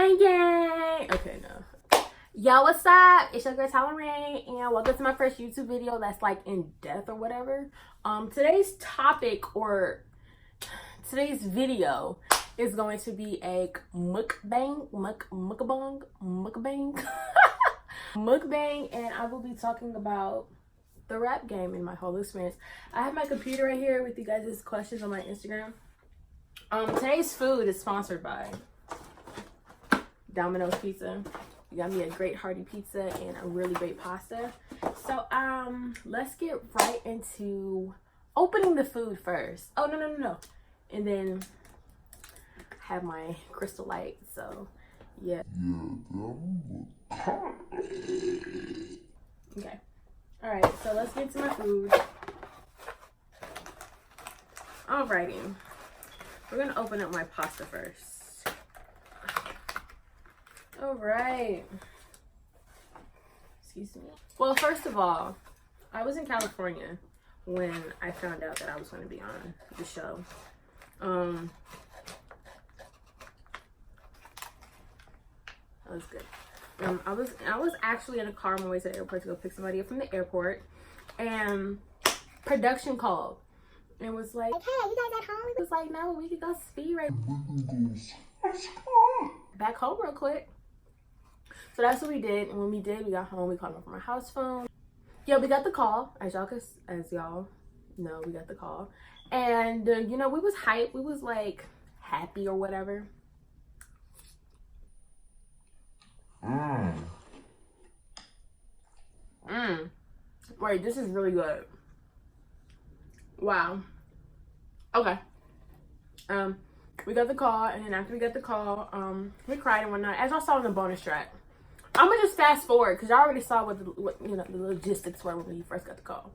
Gang gang. Okay, no. Yo, what's up? It's your girl Tyeler, and welcome to my first YouTube video that's like in depth or whatever. Today's topic or today's video is going to be a mukbang, mukbang, and I will be talking about the rap game and my whole experience. I have my computer right here with you guys' questions on my Instagram. Today's food is sponsored by Domino's Pizza. You got me a great hearty pizza and a really great pasta. So let's get right into opening the food first. Oh no. And then have my crystal light. So yeah. Okay. Alright, so let's get to my food. Alrighty. We're gonna open up my pasta first. Alright. Excuse me. Well, first of all, I was in California when I found out that I was gonna be on the show. That was good. I was actually in a car on my way to the airport to go pick somebody up from the airport, and production called and was like, "Hey, you guys at home?" It was like, "No, we could go speed right back home real quick." So that's what we did, and when we did, we got home. We called them from our house phone. Yeah, we got the call, as y'all know, we got the call, and you know, we was hyped. We was like happy or whatever. Wait, this is really good. Wow. Okay. We got the call, and then after we got the call, we cried and whatnot. As y'all saw in the bonus track, I'm gonna just fast forward because y'all already saw what you know the logistics were when we first got the call.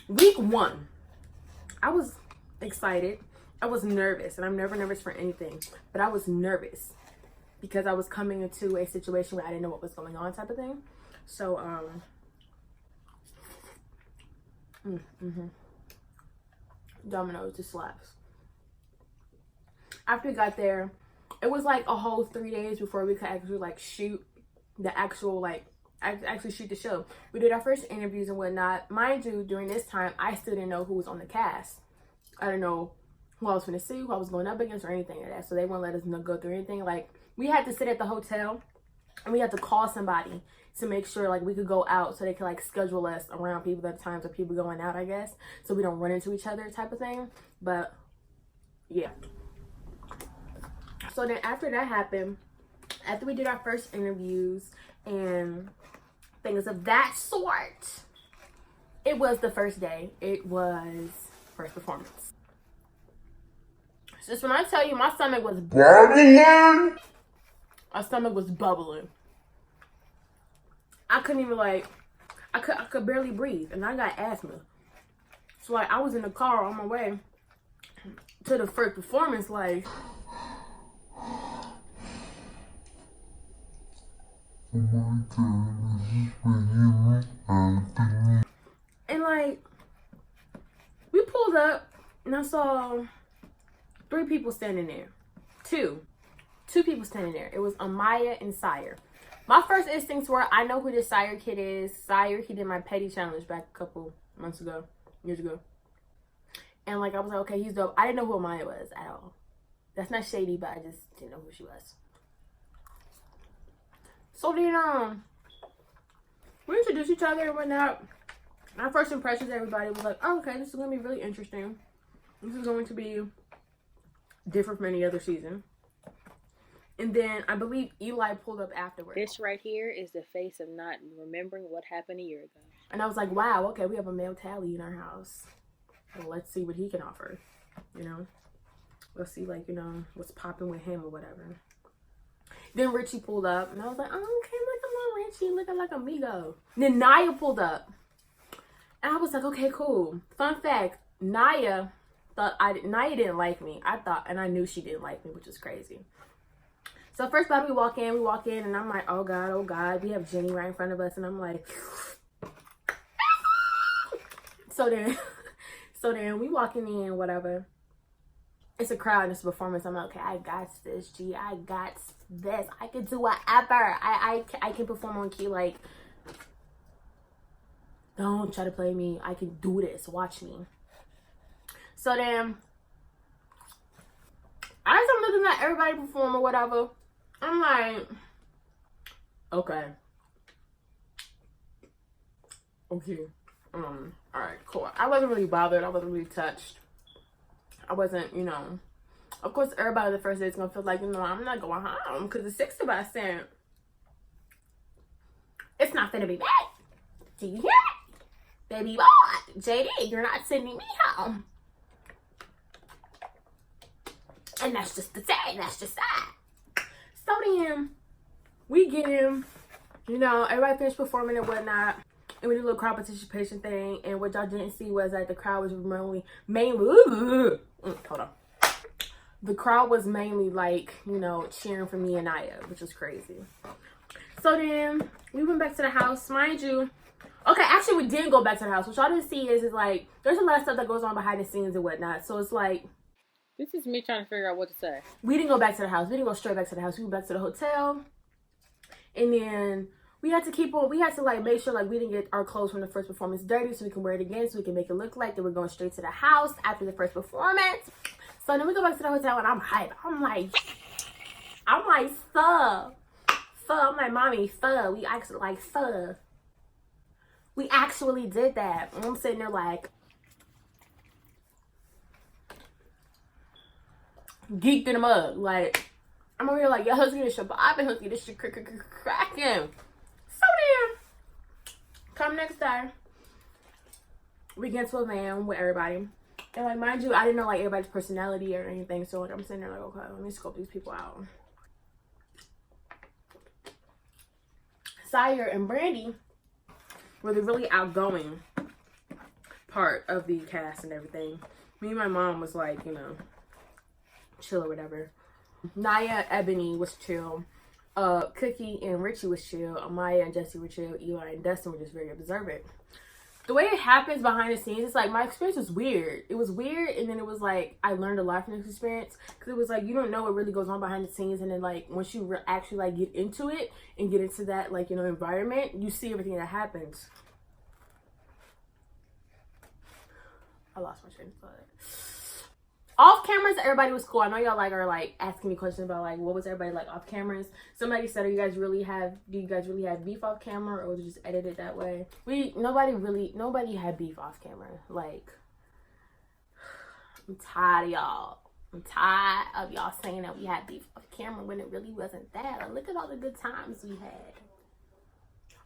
Week 1, I was excited. I was nervous, and I'm never nervous for anything, but I was nervous because I was coming into a situation where I didn't know what was going on, type of thing. So Domino's just slaps. After we got there, it was like a whole 3 days before we could actually like shoot the actual actually shoot the show. We did our first interviews and whatnot. Mind you, during this time, I still didn't know who was on the cast. I didn't know who I was going to see, who I was going up against, or anything like that. So they wouldn't let us go through anything. Like, we had to sit at the hotel and we had to call somebody to make sure like we could go out so they could like schedule us around people at times of people going out, I guess, so we don't run into each other, type of thing. But yeah. So then after that happened, after we did our first interviews and things of that sort, it was the first day. It was first performance. Just when I tell you my stomach was bubbling. My stomach was bubbling. I couldn't even I could barely breathe, and I got asthma. So like I was in the car on my way to the first performance, like and like we pulled up and I saw 3 people standing there. Two people standing there. It was Amaya and Sire. My first instincts were, I know who this Sire kid is. Sire, he did my petty challenge back a couple years ago. And like I was like, okay, he's dope. I didn't know who Amaya was at all. That's not shady, but I just didn't know who she was. So then we introduced each other and whatnot. Our first impressions, everybody was like, oh, okay, this is gonna be really interesting. This is going to be different from any other season. And then I believe Eli pulled up afterwards. This right here is the face of not remembering what happened a year ago. And I was like, wow, okay, we have a male tally in our house. Well, let's see what he can offer, you know? Let's see, like, you know, what's popping with him or whatever. Then Richie pulled up, and I was like, oh, okay, look at Richie, looking like amigo. Then Naya pulled up. And I was like, okay, cool. Fun fact, Naya didn't like me. And I knew she didn't like me, which is crazy. So first time we walk in, and I'm like, oh God, we have Jenny right in front of us, and I'm like, so then we walking in, whatever. It's a crowd and it's a performance. I'm like, okay, I got this, G. I got this. I can do whatever. I can perform on key. Like, don't try to play me. I can do this. Watch me. So then, as I'm looking at everybody perform or whatever, I'm like, okay. All right, cool. I wasn't really bothered. I wasn't really touched. I wasn't, you know. Of course, everybody the first day is gonna feel like, you know, I'm not going home because the 60%. It's not gonna be bad. Do you hear me? Baby boy, JD, you're not sending me home. And that's just the thing. That's just that. So then, we get him. You know, everybody finished performing and whatnot. And we did a little crowd participation thing. And what y'all didn't see was that the crowd was mainly hold on. The crowd was mainly like, you know, cheering for me and Naya, which was crazy. So then we went back to the house, mind you. Okay, actually we didn't go back to the house. What y'all didn't see is like there's a lot of stuff that goes on behind the scenes and whatnot. So it's like, this is me trying to figure out what to say. We didn't go back to the house. We didn't go straight back to the house. We went back to the hotel. And then we had to like make sure like we didn't get our clothes from the first performance dirty so we can wear it again so we can make it look like that we're going straight to the house after the first performance. So then we go back to the hotel and I'm hyped. I'm like, pho. I'm like, mommy, pho. We actually like pho. We actually did that. And I'm sitting there like, geeked in the mug. Like, I'm over here like, yo, let's get this shit popping. Let's get this shit cracking. So then, come next day, we get to a van with everybody. And like, mind you, I didn't know like everybody's personality or anything. So like, I'm sitting there like, okay, let me scope these people out. Sire and Brandy were the really outgoing part of the cast and everything. Me and my mom was like, you know, chill or whatever. Naya, Ebony was chill. Cookie and Richie was chill. Amaya and Jesse were chill. Eli and Dustin were just very observant. The way it happens behind the scenes, it's like my experience was weird. It was weird, and then it was like I learned a lot from this experience because it was like you don't know what really goes on behind the scenes, and then like once you actually like get into it and get into that like, you know, environment, you see everything that happens. I lost my train of thought. Off cameras, everybody was cool. I know y'all like are like asking me questions about like what was everybody like off cameras. Somebody said, do you guys really have beef off camera, or was it just edited that way? Nobody had beef off camera. Like, I'm tired of y'all. I'm tired of y'all saying that we had beef off camera when it really wasn't that. Like, look at all the good times we had.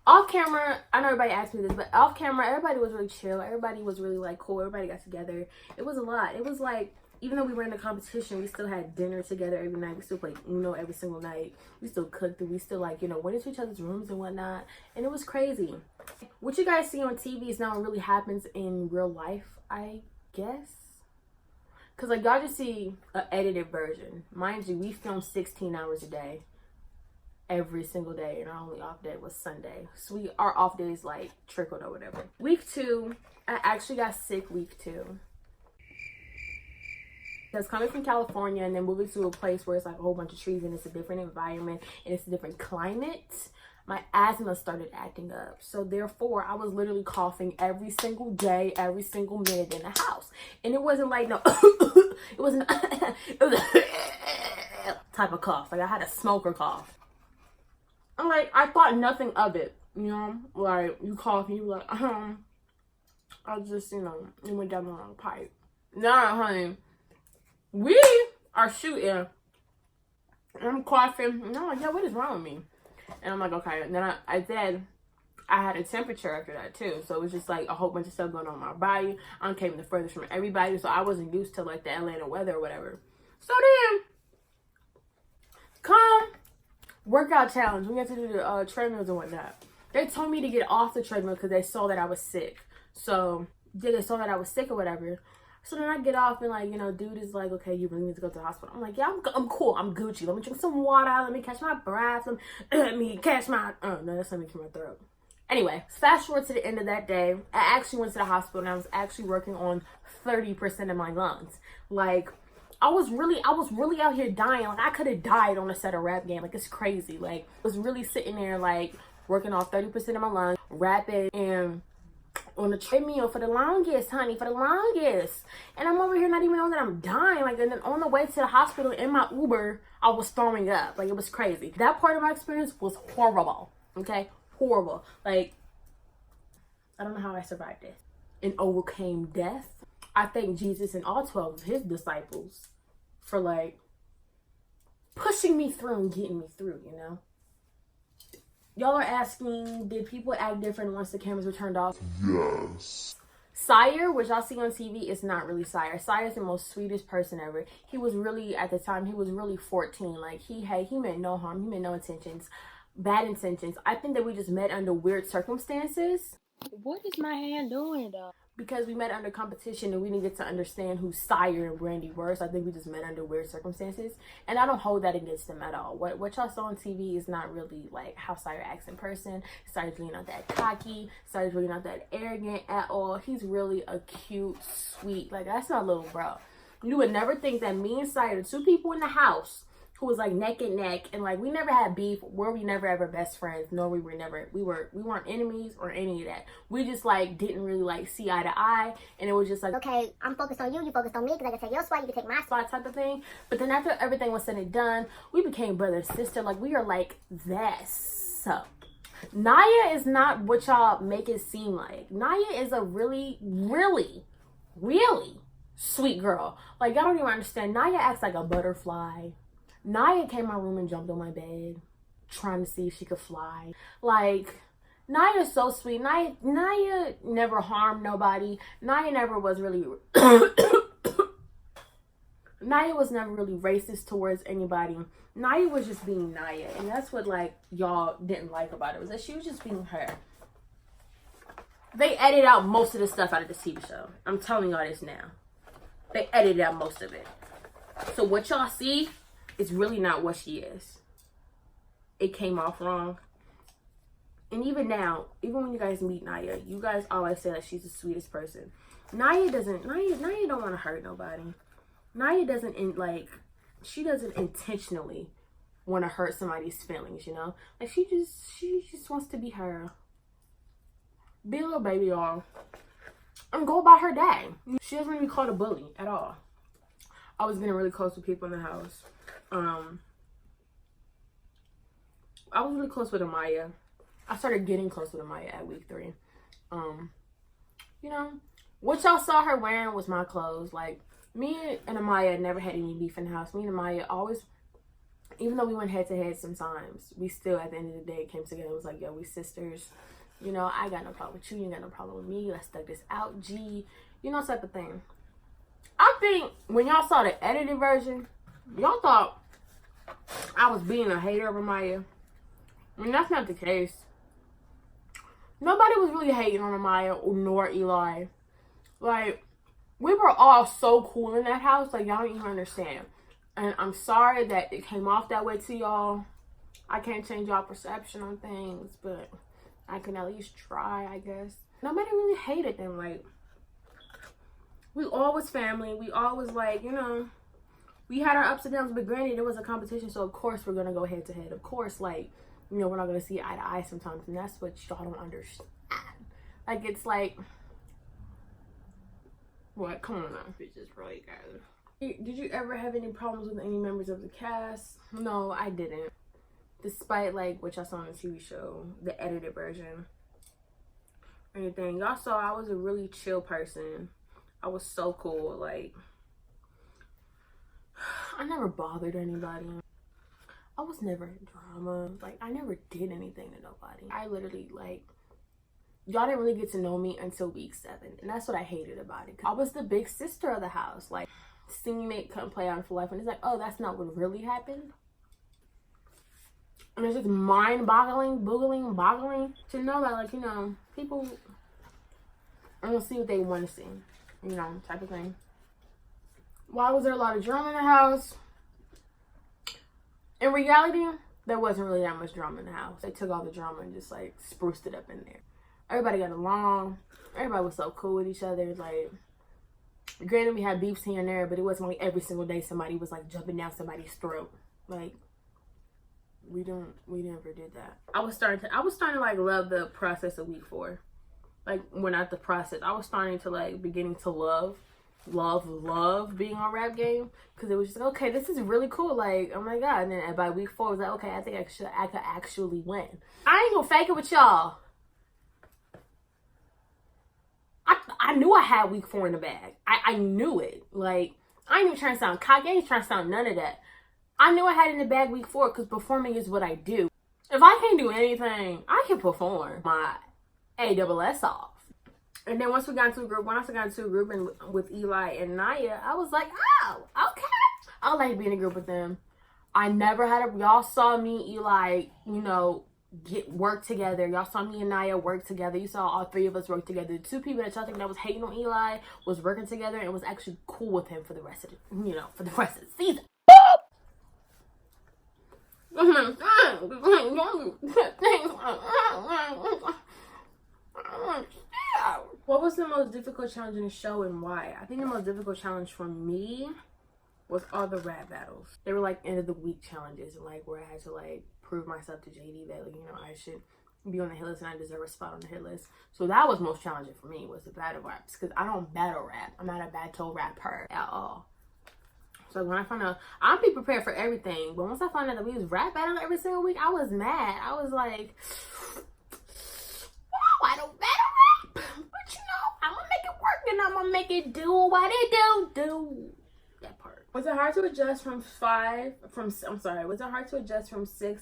Off camera, I know everybody asked me this, but off camera, everybody was really chill. Everybody was really like cool. Everybody got together. It was a lot. It was like, even though we were in a competition, we still had dinner together every night. We still played Uno every single night. We still cooked, and we still like, you know, went into each other's rooms and whatnot. And it was crazy. What you guys see on TV is not what really happens in real life, I guess. Because like y'all just see an edited version. Mind you, we filmed 16 hours a day. Every single day, and our only off day was Sunday. So our off days like trickled or whatever. Week 2, I actually got sick week 2. Because coming from California and then moving to a place where it's like a whole bunch of trees and it's a different environment and it's a different climate, my asthma started acting up. So therefore, I was literally coughing every single day, every single minute in the house. And it wasn't like no, it wasn't, it was a type of cough. Like I had a smoker cough. I'm like, I thought nothing of it, you know? Like, you cough and you like, I just, you know, it went down the wrong pipe. Nah, honey, we are shooting. And I'm coughing. And I'm like, yeah, what is wrong with me? And I'm like, okay. And then I had a temperature after that, too. So it was just, like, a whole bunch of stuff going on in my body. I came the furthest from everybody, so I wasn't used to, like, the Atlanta weather or whatever. So then, come workout challenge. We had to do the treadmills and whatnot. They told me to get off the treadmill because they saw that I was sick. So, they saw that I was sick or whatever. So then I get off and like, you know, dude is like, okay, you really need to go to the hospital. I'm like, yeah, I'm cool. I'm Gucci. Let me drink some water. Let me catch my breath. Let me catch my, oh, no, that's something to my throat. Anyway, fast forward to the end of that day. I actually went to the hospital and I was actually working on 30% of my lungs. Like, I was really out here dying. Like, I could have died on a set of Rap Game. Like, it's crazy. Like, I was really sitting there, like, working off 30% of my lungs, rapping, and on the treadmill for the longest, honey, for the longest. And I'm over here not even knowing that I'm dying. Like, and then on the way to the hospital in my Uber, I was throwing up. Like, it was crazy. That part of my experience was horrible. Okay? Horrible. Like, I don't know how I survived this and overcame death. I thank Jesus and all 12 of his disciples for, like, pushing me through and getting me through, you know? Y'all are asking, did people act different once the cameras were turned off? Yes. Sire, which y'all see on TV, is not really Sire. Sire is the most sweetest person ever. He was really, at the time, he was really 14. Like, he meant no harm. He meant no intentions. Bad intentions. I think that we just met under weird circumstances. What is my hand doing, though? Because we met under competition and we needed to understand who Sire and Brandy were. So I think we just met under weird circumstances. And I don't hold that against them at all. What y'all saw on TV is not really like how Sire acts in person. Sire's really not that cocky. Sire's really not that arrogant at all. He's really a cute, sweet, like, that's my little bro. You would never think that me and Sire, the two people in the house who was like neck and neck, and like we never had beef, were we never ever best friends, nor we weren't enemies or any of that. We just like didn't really like see eye to eye, and it was just like, okay, I'm focused on you, you focused on me, because I can take your spot, you can take my spot type of thing. But then after everything was said and done, we became brother and sister. Like, we are like this. So Naya is not what y'all make it seem like. Naya is a really, really, really sweet girl. Like, y'all don't even understand. Naya acts like a butterfly. Naya came in my room and jumped on my bed, trying to see if she could fly. Like, Naya's so sweet. Naya never harmed nobody. Naya never was really... Naya was never really racist towards anybody. Naya was just being Naya. And that's what, like, y'all didn't like about it, was that she was just being her. They edited out most of the stuff out of the TV show. I'm telling y'all this now. They edited out most of it. So what y'all see... it's really not what she is. It came off wrong. And even now, even when you guys meet Naya, you guys always say that she's the sweetest person. Naya don't want to hurt nobody. Naya doesn't, she doesn't intentionally want to hurt somebody's feelings, you know? Like, she just wants to be her. Be a little baby doll. And go about her day. She doesn't want to be called a bully at all. I was getting really close with people in the house. I was really close with Amaya. I started getting close with Amaya at week 3. You know, what y'all saw her wearing was my clothes. Like, me and Amaya never had any beef in the house. Me and Amaya always, even though we went head to head sometimes, we still at the end of the day came together. It was like, yo, we sisters. You know, I got no problem with you. You got no problem with me. Let's thug this out, G. You know, type of thing. I think when y'all saw the edited version, y'all thought I was being a hater of Amaya. I mean, that's not the case. Nobody was really hating on Amaya nor Eli. Like, we were all so cool in that house. Like, y'all don't even understand. And I'm sorry that it came off that way to y'all. I can't change y'all perception on things, but I can at least try, I guess. Nobody really hated them. Like, we all was family. We all was like, you know, we had our ups and downs, but granted, it was a competition, so of course we're going to go head to head. Of course, like, you know, we're not going to see eye to eye sometimes, and that's what y'all don't understand. Like, it's like, what? Come on now. Bitches, really, guys. Did you ever have any problems with any members of the cast? No, I didn't. Despite, like, what y'all saw on the TV show, the edited version, or anything. Y'all saw I was a really chill person. I was so cool. Like, I never bothered anybody. I was never in drama. Like, I never did anything to nobody. I literally, like, y'all didn't really get to know me until week 7. And that's what I hated about it. I was the big sister of the house. Like, seeing it come play out in full life. And it's like, oh, that's not what really happened. And it's just mind-boggling, boggling to know that, like, you know, people are gonna see what they want to see. You know, type of thing. Why was there a lot of drama in the house? In reality, there wasn't really that much drama in the house. They took all the drama and just, like, spruced it up in there. Everybody got along. Everybody was so cool with each other. Like, Granted, we had beefs here and there, but it wasn't like every single day somebody was like jumping down somebody's throat. Like, we never did that. I was starting to like love the process of week 4. Like, well, not the process. I was starting to like beginning to love being on Rap Game, because it was just like, okay, this is really cool. Like, oh my god. And then by week 4, I was like, okay, I think I could actually win. I ain't gonna fake it with y'all. I knew I had week 4 in the bag. I knew it. Like, I ain't even trying to sound cocky. I ain't trying to sound none of that. I knew I had in the bag week 4 because performing is what I do. If I can't do anything, I can perform my ASS off. And then once I got into a group and with Eli and Naya, I was like, oh, okay. I like being in a group with them. I never had y'all saw me, Eli, you know, work together. Y'all saw me and Naya work together. You saw all 3 of us work together. The 2 people that y'all think that was hating on Eli was working together and was actually cool with him for the rest of the season. What was the most difficult challenge in the show and why? I think the most difficult challenge for me was all the rap battles. They were like end of the week challenges, and like where I had to like prove myself to JD that, you know, I should be on the hit list and I deserve a spot on the hit list. So that was most challenging for me, was the battle raps, because I don't battle rap. I'm not a battle rapper at all. So when I found out, I'll be prepared for everything. But once I found out that we was rap battling every single week, I was mad. I was like, wow, I don't battle rap. But you know, I'm going to make it work and I'm going to make it do what it do. That part. Was it hard to adjust from 6,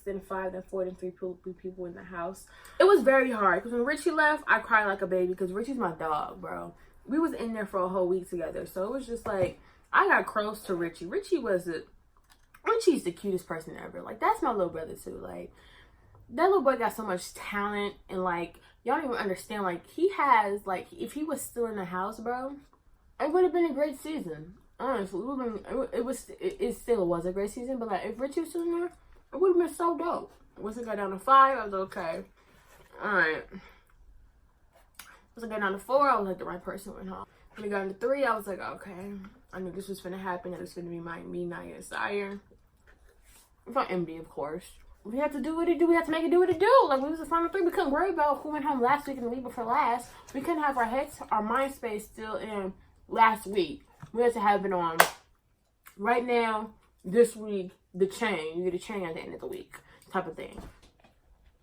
then 5, then 4, then 3 people in the house? It was very hard. Because when Richie left, I cried like a baby. Because Richie's my dog, bro. We was in there for a whole week together. So it was just like, I got close to Richie. Richie's the cutest person ever. Like, that's my little brother too. Like, that little boy got so much talent, and like, y'all don't even understand. Like, he has, like, if he was still in the house, bro, it would have been a great season. Honestly, it still was a great season. But like, if Richie was still in there, it would have been so dope. Once it got down to 5, I was okay. All right. Once I got down to 4, I was like, the right person went home. When it got into 3, I was like, okay. I knew this was finna happen. It was finna be me, Naya, and Sire. From MD, of course. We had to do what it do. We had to make it do what it do. Like, we was the final 3. We couldn't worry about who went home last week and the week before last. We couldn't have our mind space still in last week. We had to have it on right now, this week, the chain. You get a chain at the end of the week, type of thing.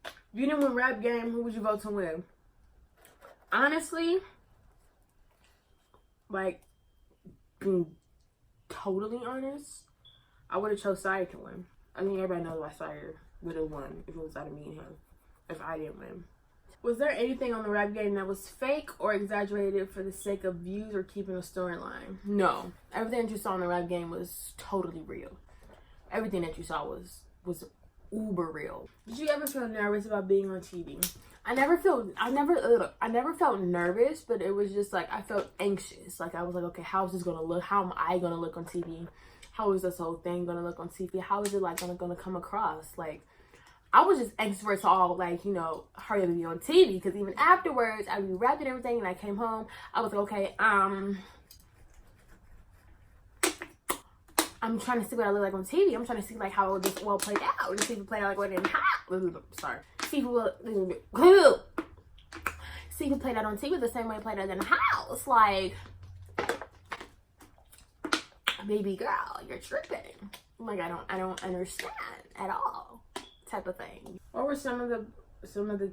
If you didn't win Rap Game, who would you vote to win? Honestly, like, being totally honest, I would have chose Sire to win. I think everybody knows why Sire would have won if it was out of me and him, if I didn't win. Was there anything on the Rap Game that was fake or exaggerated for the sake of views or keeping a storyline? No. Everything that you saw on the Rap Game was totally real. Everything that you saw was uber real. Did you ever feel nervous about being on TV? I never felt nervous, but it was just like, I felt anxious. Like, I was like, okay, how is this gonna look? How am I gonna look on TV? How is this whole thing gonna look on TV? How is it like gonna come across? Like, I was just anxious for it to all, like, you know, hurry up and be on TV. Because even afterwards, I rewrapped and everything, and I came home. I was like, okay, I'm trying to see what I look like on TV. I'm trying to see, like, how this all played out. And see if it played out like what it didn't happen. Sorry. See if it played out on TV the same way it played out in the house. Like, baby girl, you're tripping. Like, I don't understand at all. Type of thing. What were some of the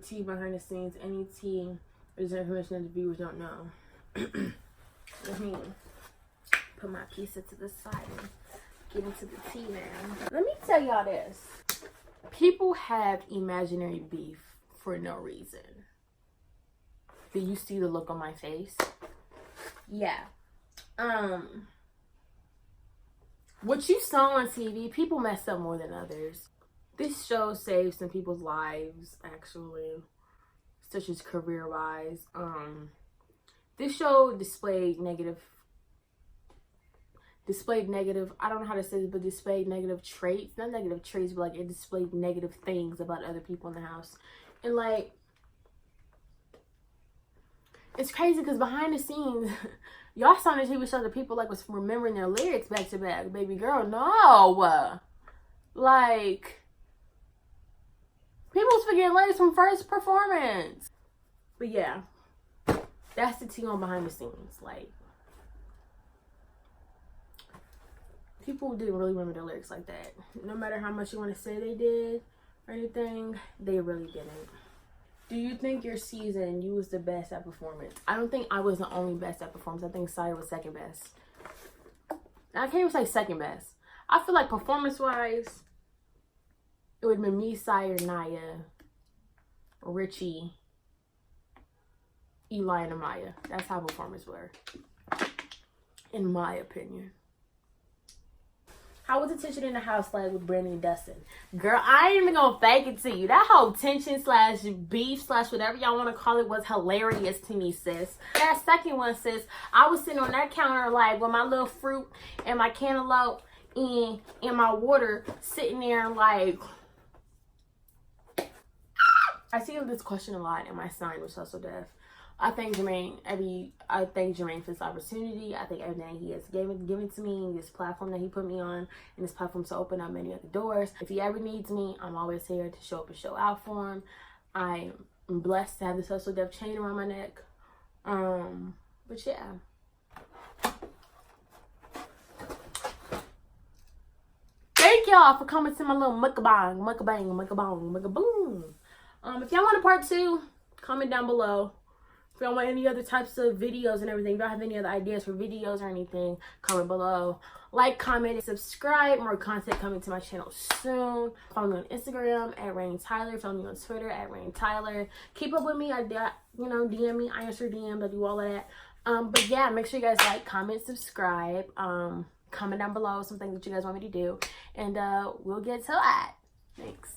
tea behind the scenes? Any tea is information that the viewers don't know. Let me put my pizza to the side and get into the tea now. Let me tell y'all this. People have imaginary beef for no reason. Do you see the look on my face? Yeah. What you saw on TV, people mess up more than others. This show saved some people's lives, actually, such as career-wise. This show displayed negative, I don't know how to say it, but displayed negative traits. Not negative traits, but like, it displayed negative things about other people in the house. And like, It's crazy because behind the scenes, y'all saw on the TV show that people like was remembering their lyrics back to back. Baby girl, no. Like, people was forgetting lyrics from first performance. But yeah, that's the tea on behind the scenes. Like, people didn't really remember their lyrics like that. No matter how much you want to say they did or anything, they really didn't. Do you think your season, you was the best at performance? I don't think I was the only best at performance. I think Tyeler was second best. I can't even say second best. I feel like performance-wise, it would have been me, Tyeler, Naya, Richie, Eli, and Amaya. That's how performance were, in my opinion. How was the tension in the house like with Brandon and Dustin? Girl, I ain't even gonna fake it to you. That whole tension slash beef slash whatever y'all want to call it was hilarious to me, sis. That second one, sis, I was sitting on that counter like with my little fruit and my cantaloupe and my water, sitting there like... I see this question a lot, and my sign was also deaf. I thank Jermaine for this opportunity. I think everything he has given to me, this platform that he put me on, and this platform to open up many other doors. If he ever needs me, I'm always here to show up and show out for him. I'm blessed to have this hustle death chain around my neck. But yeah. Thank y'all for coming to my little mukbang. If y'all want a part 2, comment down below. If y'all want any other types of videos and everything, if y'all have any other ideas for videos or anything, comment below. Like, comment, and subscribe. More content coming to my channel soon. Follow me on Instagram at Tyeler. Follow me on Twitter at Tyeler. Keep up with me. DM me. I answer DMs. I do all of that. But yeah, make sure you guys like, comment, subscribe. Comment down below something that you guys want me to do. And we'll get to that. Thanks.